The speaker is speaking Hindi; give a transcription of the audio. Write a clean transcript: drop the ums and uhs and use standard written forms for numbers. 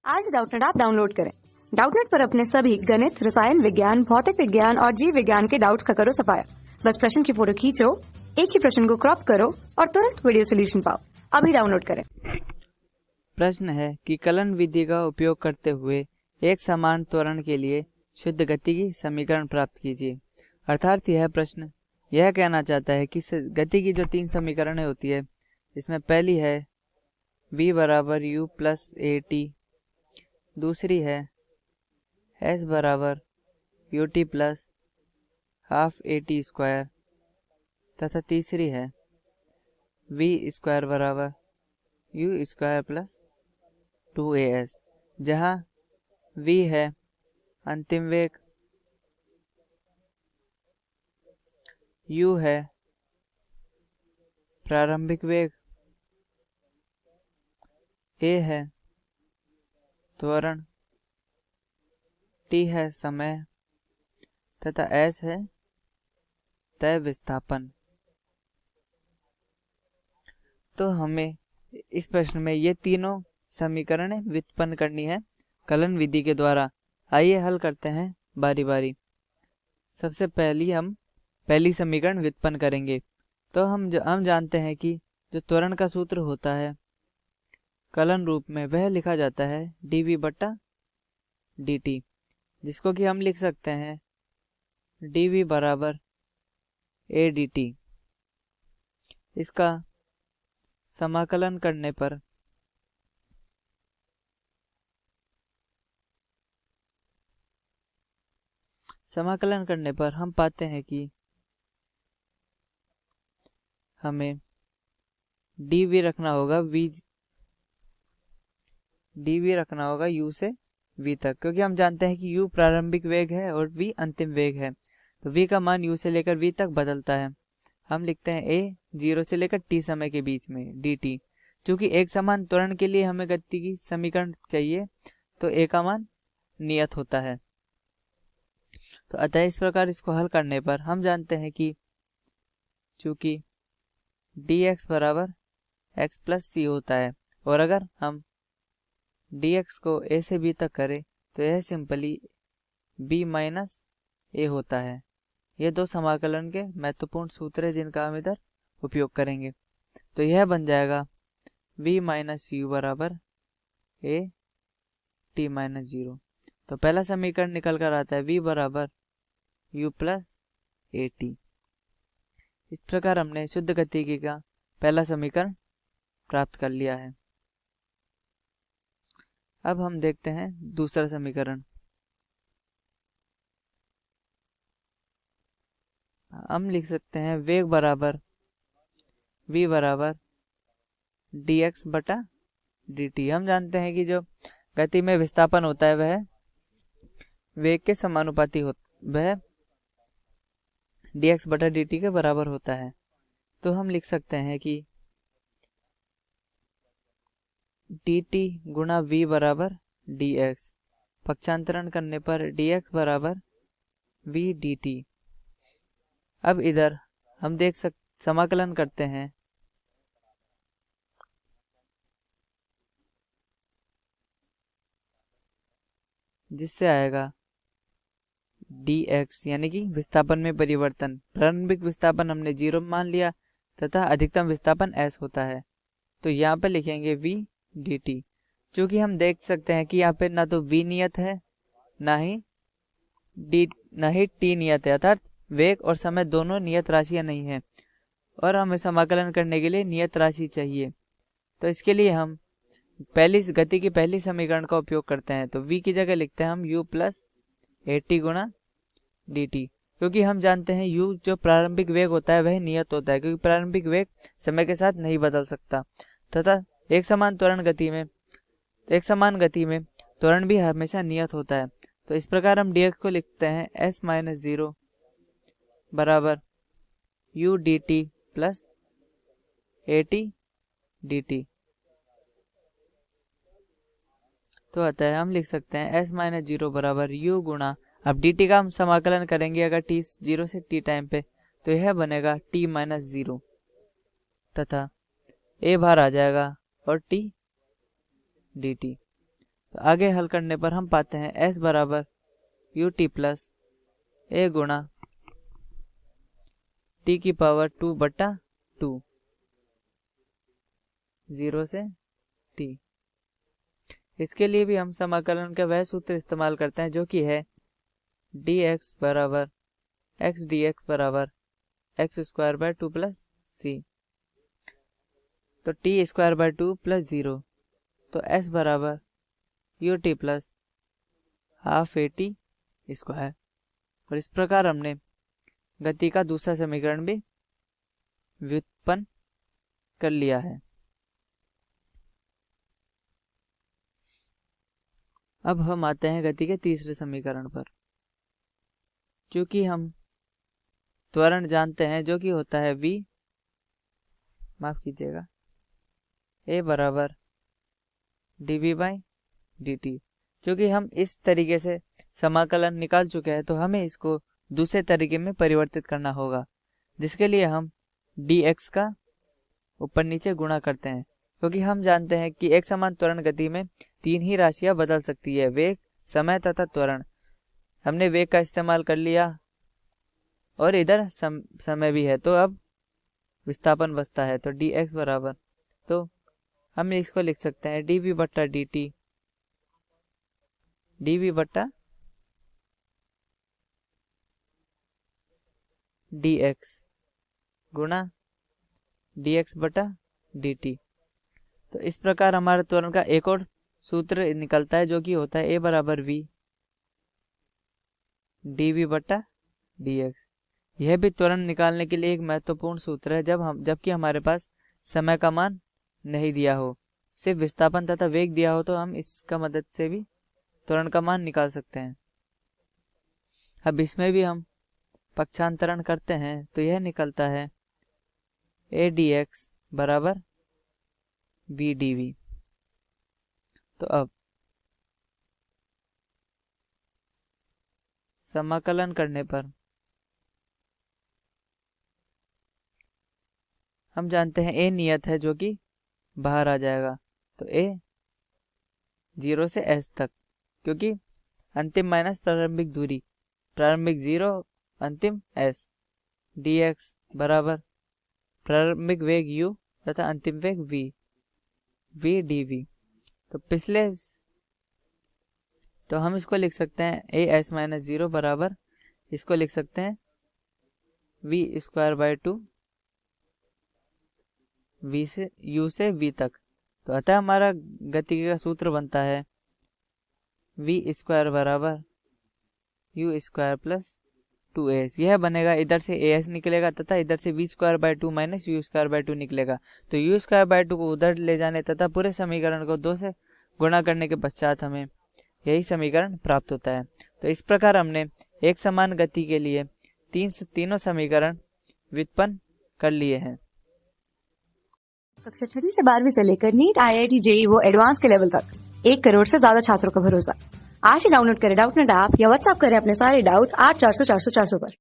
आज डाउटनेट ऐप डाउनलोड करें। डाउटनेट पर अपने सभी गणित, रसायन विज्ञान, भौतिक विज्ञान और जीव विज्ञान के डाउट्स का करो सफाया। बस प्रश्न की फोटो खींचो, एक ही प्रश्न को क्रॉप करो और तुरंत वीडियो सोल्यूशन पाओ। अभी डाउनलोड करें। प्रश्न है कि कलन विधि का उपयोग करते हुए एक समान त्वरण के लिए शुद्ध गति की समीकरण प्राप्त कीजिए। अर्थात यह प्रश्न यह कहना चाहता है कि गति की जो तीन समीकरणें होती है, इसमें पहली है v बराबर u प्लस ए टी, दूसरी है s बराबर U T plus half A T square तथा तीसरी है v स्क्वायर बराबर u स्क्वायर प्लस 2as, जहाँ v है अंतिम वेग, u है प्रारंभिक वेग, a है त्वरण, t है समय तथा s है तय विस्थापन। तो हमें इस प्रश्न में ये तीनों समीकरणें व्युत्पन्न करनी है कलन विधि के द्वारा। आइए हल करते हैं बारी बारी। सबसे हम पहली समीकरण व्युत्पन्न करेंगे। तो हम जानते हैं कि जो त्वरण का सूत्र होता है कलन रूप में, वह लिखा जाता है dv बटा dt, जिसको कि हम लिख सकते हैं dv बराबर a dt। इसका समाकलन करने पर हम पाते हैं कि हमें dv रखना होगा u से v तक, क्योंकि हम जानते हैं कि u प्रारंभिक वेग है और v अंतिम वेग है। तो v का मान u से लेकर v तक बदलता है। हम लिखते हैं a 0 से लेकर t समय के बीच में dt। चूंकि एक समान त्वरण के लिए हमें गति की समीकरण चाहिए, तो a का मान नियत होता है। तो अतः इस प्रकार इसको हल करने पर हम जानते हैं कि चूंकि dx बराबर x प्लस सी होता है, और अगर हम dx को a से b तक करें तो यह सिंपली b माइनस a होता है। ये दो समाकलन के महत्वपूर्ण सूत्र हैं जिनका हम इधर उपयोग करेंगे। तो यह बन जाएगा v माइनस यू बराबर a t माइनस 0। तो पहला समीकरण निकल कर आता है v बराबर u प्लस ए टी। इस प्रकार हमने शुद्ध गतिकी का पहला समीकरण प्राप्त कर लिया है। अब हम देखते हैं दूसरा समीकरण। हम लिख सकते हैं वेग बराबर v बराबर dx बटा dt। हम जानते हैं कि जो गति में विस्थापन होता है वह वेग के समानुपाती वह dx बटा dt के बराबर होता है। तो हम लिख सकते हैं कि dt गुणा v बराबर dx, पक्षांतरण करने पर dx बराबर v dt। अब इधर हम समाकलन करते हैं, जिससे आएगा dx, यानी कि विस्थापन में परिवर्तन। प्रारंभिक विस्थापन हमने 0 मान लिया तथा अधिकतम विस्थापन s होता है। तो यहाँ पे लिखेंगे v dt। चूंकि हम देख सकते हैं कि यहाँ पे ना तो v नियत है ना ही t नियत है, अर्थात वेग और समय दोनों नियत राशियां नहीं है, और हमें समाकलन करने के लिए नियत राशि चाहिए। तो इसके लिए हम गति की पहली समीकरण का उपयोग करते हैं। तो v की जगह लिखते हैं हम u प्लस ए टी गुणा dt, क्योंकि हम जानते हैं u जो प्रारंभिक वेग होता है वह नियत होता है, क्योंकि प्रारंभिक वेग समय के साथ नहीं बदल सकता तथा एक समान गति में त्वरण भी हमेशा नियत होता है। तो इस प्रकार हम dx को लिखते हैं s माइनस 0 बराबर u dt plus A T dt। तो अतः हम लिख सकते हैं s माइनस 0 बराबर u गुणा, अब dt का हम समाकलन करेंगे अगर t 0 से t टाइम पे, तो यह बनेगा t माइनस 0 तथा a बाहर आ जाएगा और t dt। तो आगे हल करने पर हम पाते हैं s बराबर यू टी प्लस ए गुणा टी की पावर 2/2 0 से t। इसके लिए भी हम समाकलन का वह सूत्र इस्तेमाल करते हैं जो कि है dx बराबर x dx बराबर x² 2 प्लस c। तो t² 2 प्लस 0, तो s बराबर U T plus half A T square. और इस प्रकार हमने गति का दूसरा समीकरण भी व्युत्पन्न कर लिया है। अब हम आते हैं गति के तीसरे समीकरण पर। चूंकि हम त्वरण जानते हैं जो कि होता है v, माफ कीजिएगा, a बराबर dv बाई dt। क्योंकि हम इस तरीके से समाकलन निकाल चुके हैं तो हमें इसको दूसरे तरीके में परिवर्तित करना होगा, जिसके लिए हम dx का ऊपर नीचे गुणा करते हैं। क्योंकि हम जानते हैं कि एक समान त्वरण गति में 3 ही राशियां बदल सकती है, वेग, समय तथा त्वरण। हमने वेग का इस्तेमाल कर लिया और इधर समय भी है, तो अब विस्थापन बचता है। तो dx बराबर, तो हम इसको लिख सकते हैं dv बट्टा dt, dv बट्टा dx गुणा dx बटा dt। तो इस प्रकार हमारे त्वरण का एक और सूत्र निकलता है जो कि होता है a बराबर v dv बटा dx। यह भी त्वरण निकालने के लिए एक महत्वपूर्ण सूत्र है जबकि हमारे पास समय का मान नहीं दिया हो, सिर्फ विस्थापन तथा वेग दिया हो, तो हम इसका मदद से भी त्वरण का मान निकाल सकते हैं। अब इसमें भी हम पक्षांतरण करते हैं तो यह निकलता है a dx बराबर v dv। तो अब समाकलन करने पर हम जानते हैं a नियत है जो कि बाहर आ जाएगा। तो a 0 से s तक, क्योंकि अंतिम माइनस प्रारंभिक दूरी, प्रारंभिक 0 अंतिम s, dx बराबर प्रारंभिक वेग u तथा अंतिम वेग v dv। तो हम इसको लिख सकते हैं a s माइनस 0 बराबर, इसको लिख सकते हैं v² 2 v से u से v तक। तो अतः हमारा गति का सूत्र बनता है v² बराबर u² प्लस 2as। यह बनेगा, इधर से as निकलेगा तथा इधर से v² 2 माइनस u² 2 निकलेगा। तो u² 2 को उधर ले जाने तथा पूरे समीकरण को 2 से गुणा करने के पश्चात हमें यही समीकरण प्राप्त होता है। तो इस प्रकार हमने एक समान गति के लिए तीनों समीकरण व्युत्पन्न कर लिए हैं। कक्षा 6 से 12वीं से लेकर नीट, IIT, JEE वो एडवांस के लेवल तक 1 करोड़ से ज्यादा छात्रों का भरोसा। आज ही डाउनलोड करें डाउटनेट ऐप या व्हाट्सएप करें अपने सारे डाउट्स 8400 400 400 पर।